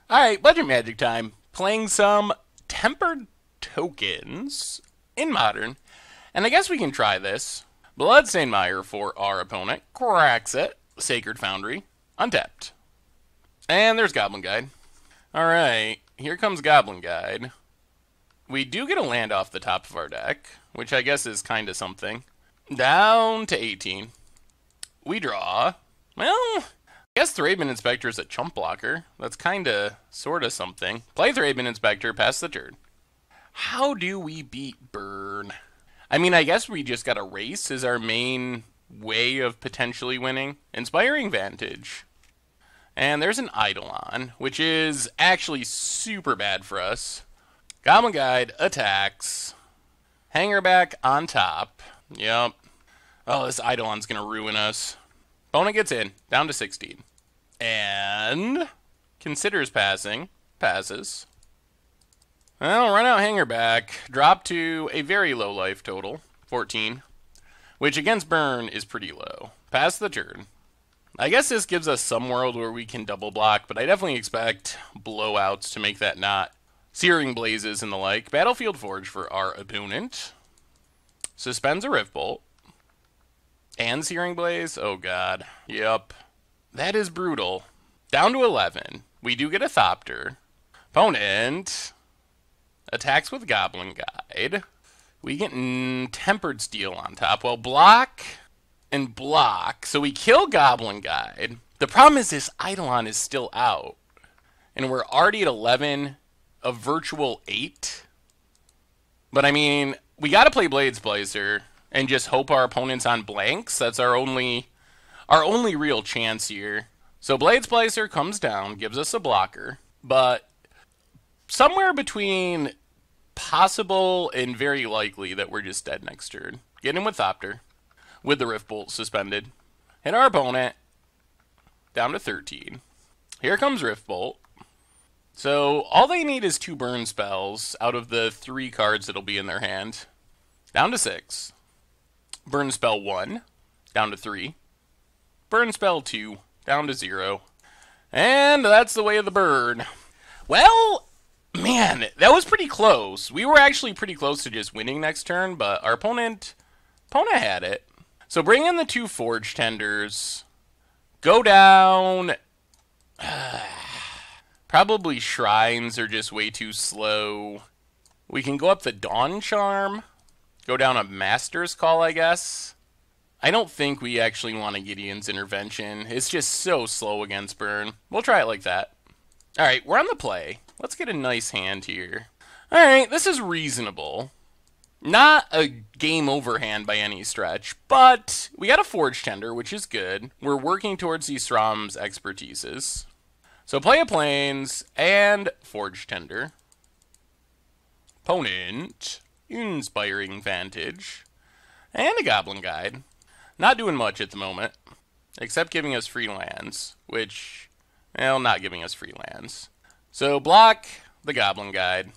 Alright, Budget Magic time. Playing some Tempered Tokens in Modern. And I guess we can try this. Bloodstained Mire for our opponent. Cracks it. Sacred Foundry. Untapped. And there's Goblin Guide. Alright, here comes Goblin Guide. We do get a land off the top of our deck, which I guess is kind of something. Down to 18. We draw. Well, I guess Thraben Inspector is a chump blocker. That's kinda, sorta something. Play Thraben Inspector, pass the turn. How do we beat Burn? I mean, I guess we just gotta race is our main way of potentially winning. Inspiring Vantage. And there's an Eidolon, which is actually super bad for us. Goblin Guide attacks. Hangerback on top. Yep. Oh, this Eidolon's gonna ruin us. Opponent gets in, down to 16. And considers passing. Passes. Well, run out Hangerback. Drop to a very low life total. 14. Which against Burn is pretty low. Pass the turn. I guess this gives us some world where we can double block, but I definitely expect blowouts to make that not. Searing Blazes and the like. Battlefield Forge for our opponent. Suspends a Rift Bolt. And Searing Blaze? Oh god. Yep. That is brutal. Down to 11. We do get a Thopter. Opponent attacks with Goblin Guide. We get Tempered Steel on top. Well, block and block. So we kill Goblin Guide. The problem is this Eidolon is still out. And we're already at 11, a virtual 8. But I mean, we gotta play Blades Blazer and just hope our opponent's on blanks. That's our only real chance here. So Blades Blazer comes down, gives us a blocker. But somewhere between possible and very likely that we're just dead next turn. Get in with Thopter. With the Rift Bolt suspended. Hit our opponent. Down to 13. Here comes Rift Bolt. So all they need is 2 burn spells out of the 3 cards that'll be in their hand. Down to 6. Burn spell 1. Down to 3. Burn spell 2. Down to 0. And that's the way of the burn. Well, man, that was pretty close. We were actually pretty close to just winning next turn, but our opponent had it. So bring in the 2 Forge Tenders. Go down. Probably Shrines are just way too slow. We can go up the Dawn Charm. Go down a Master's Call, I guess. I don't think we actually want a Gideon's Intervention. It's just so slow against Burn. We'll try it like that. Alright, we're on the play. Let's get a nice hand here. Alright, this is reasonable. Not a game over hand by any stretch, but we got a Forge Tender, which is good. We're working towards these Thram's expertises. So play a Plains and Forge Tender. Opponent, Inspiring Vantage, and a Goblin Guide. Not doing much at the moment, except giving us free lands, which, well, not giving us free lands. So block the Goblin Guide.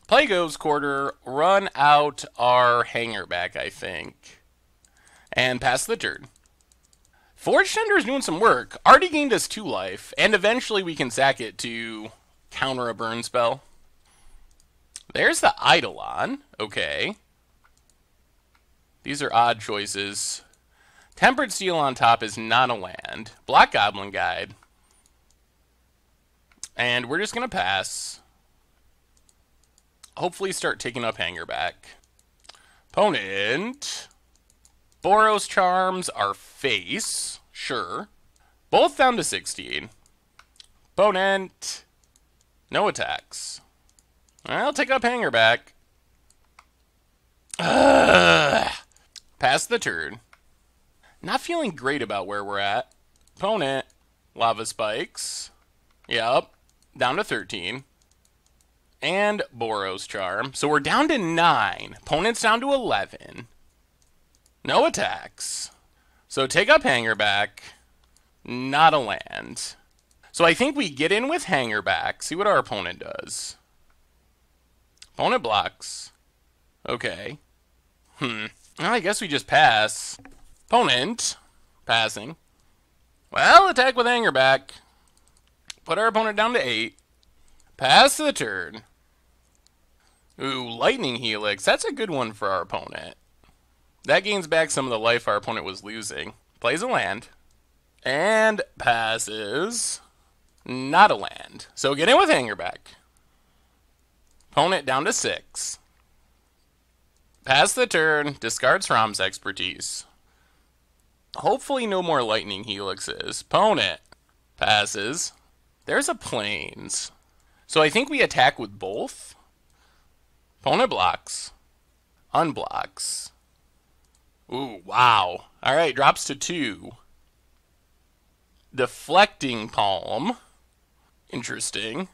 Play Goes Quarter, run out our Hangerback, I think, and pass the turn. Forge Tender is doing some work. Already gained us 2 life, and eventually we can sack it to counter a burn spell. There's the Eidolon. Okay. These are odd choices. Tempered Steel on top is not a land. Block Goblin Guide. And we're just going to pass. Hopefully start taking up Hangerback. Opponent. Boros Charms our face. Sure. Both down to 16. Opponent. No attacks. I'll take up Hangerback. Pass the turn. Not feeling great about where we're at. Opponent. Lava Spikes. Yep. Down to 13. And Boros Charm. So we're down to 9. Opponent's down to 11. No attacks. So take up Hangerback. Not a land. So I think we get in with Hangerback. See what our opponent does. Opponent blocks. Okay. Well, I guess we just pass. Opponent. Passing. Well, attack with Hangerback. Put our opponent down to 8. Pass the turn. Ooh, Lightning Helix. That's a good one for our opponent. That gains back some of the life our opponent was losing. Plays a land. And passes. Not a land. So get in with Hangerback. Opponent down to 6. Pass the turn. Discards Rom's Expertise. Hopefully no more Lightning Helixes. Opponent passes. There's a Plains. So I think we attack with both. Opponent blocks. Unblocks. Ooh, wow. Alright, drops to 2. Deflecting Palm. Interesting.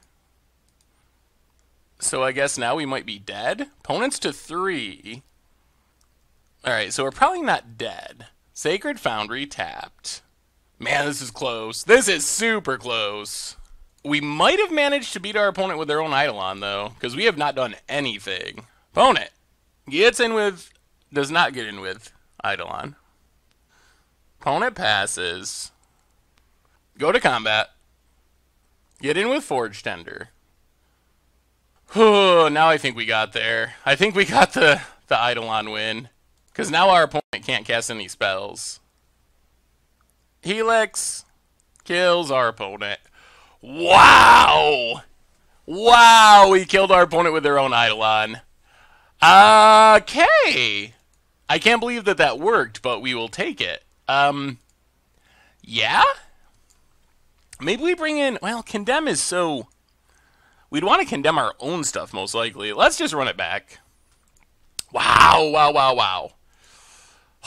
So I guess now we might be dead. Opponents to 3. Alright, so we're probably not dead. Sacred Foundry tapped. Man, this is close. This is super close. We might have managed to beat our opponent with their own Eidolon, though, because we have not done anything. Opponent gets in with, does not get in with Eidolon. Opponent passes. Go to combat. Get in with Forge Tender. Now I think we got there. I think we got the Eidolon win. Because now our opponent can't cast any spells. Helix kills our opponent. Wow! Wow, we killed our opponent with their own Eidolon. Okay. I can't believe that worked, but we will take it. Yeah? Maybe we bring in, well, Condemn is so... We'd want to condemn our own stuff, most likely. Let's just run it back. Wow, wow, wow, wow.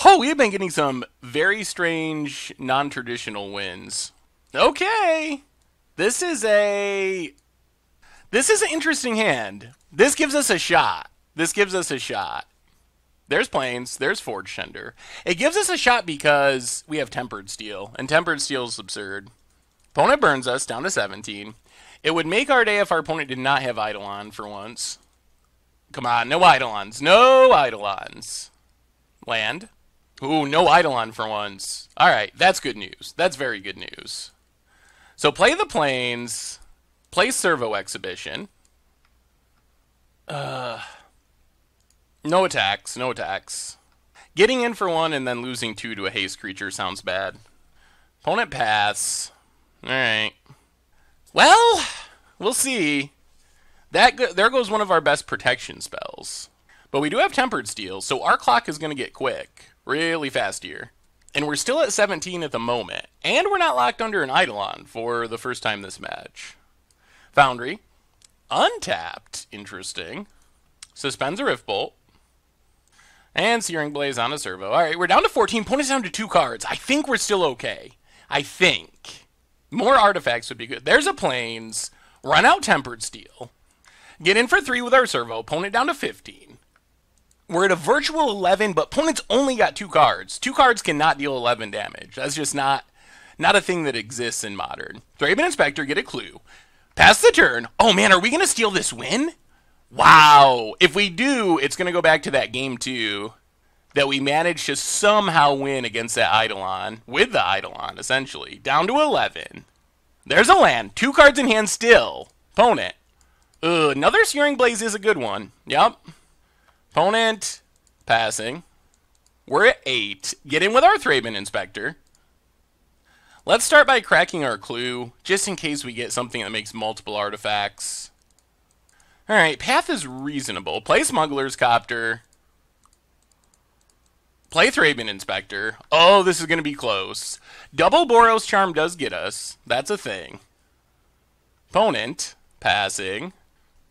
Oh, we've been getting some very strange, non-traditional wins. Okay. This is an interesting hand. This gives us a shot. There's Plains. There's Forge Tender. It gives us a shot because we have Tempered Steel, and Tempered Steel is absurd. Opponent burns us down to 17. It would make our day if our opponent did not have Eidolon for once. Come on, no Eidolons. No Eidolons. Land. Ooh, no Eidolon for once. Alright, that's good news. That's very good news. So play the Plains. Play Servo Exhibition. No attacks. No attacks. Getting in for 1 and then losing 2 to a haste creature sounds bad. Opponent pass. Alright. Well, we'll see. There goes one of our best protection spells. But we do have Tempered Steel, so our clock is going to get quick. Really fast here. And we're still at 17 at the moment. And we're not locked under an Eidolon for the first time this match. Foundry. Untapped. Interesting. Suspends a Rift Bolt. And Searing Blaze on a Servo. Alright, we're down to 14. Opponent's down to 2 cards. I think we're still okay. I think. More artifacts would be good. There's a Plains. Run out Tempered Steel. Get in for 3 with our Servo. Opponent down to 15. We're at a virtual 11, but opponent's only got 2 cards. 2 cards cannot deal 11 damage. That's just not a thing that exists in Modern. Thraben Inspector, get a clue. Pass the turn. Oh man, are we going to steal this win? Wow. If we do, it's going to go back to that game 2 that we managed to somehow win against that Eidolon, with the Eidolon, essentially. Down to 11. There's a land. 2 cards in hand still. Opponent. Another Searing Blaze is a good one. Yep. Opponent. Passing. We're at 8. Get in with our Thraben Inspector. Let's start by cracking our clue, just in case we get something that makes multiple artifacts. Alright, path is reasonable. Play Smuggler's Copter. Play Thraben Inspector. Oh, this is going to be close. Double Boros Charm does get us. That's a thing. Opponent. Passing.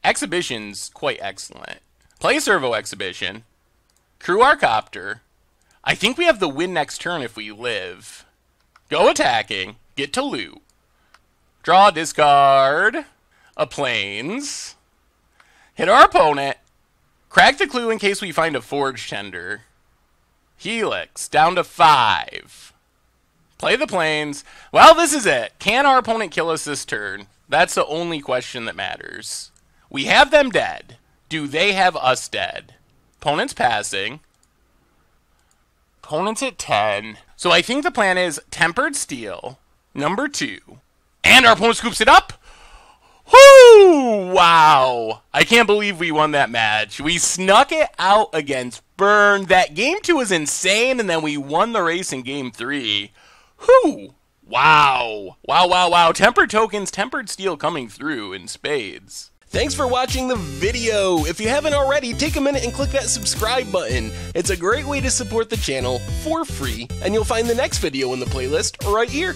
Exhibition's quite excellent. Play Servo Exhibition. Crew our Copter. I think we have the win next turn if we live. Go attacking. Get to loot. Draw, discard. A Plains. Hit our opponent. Crack the clue in case we find a Forge Tender. Helix, down to 5. Play the Plains. Well, this is it. Can our opponent kill us this turn? That's the only question that matters. We have them dead. Do they have us dead? Opponent's passing. Opponent's at 10. So I think the plan is Tempered Steel, number 2, And our opponent scoops it up. Whoo! Wow. I can't believe we won that match. We snuck it out against Burn. That game 2 was insane, and then we won the race in game 3. Whoo! Wow. Wow, wow, wow. Tempered tokens, tempered steel coming through in spades. Thanks for watching the video. If you haven't already, take a minute and click that subscribe button. It's a great way to support the channel for free, and you'll find the next video in the playlist right here.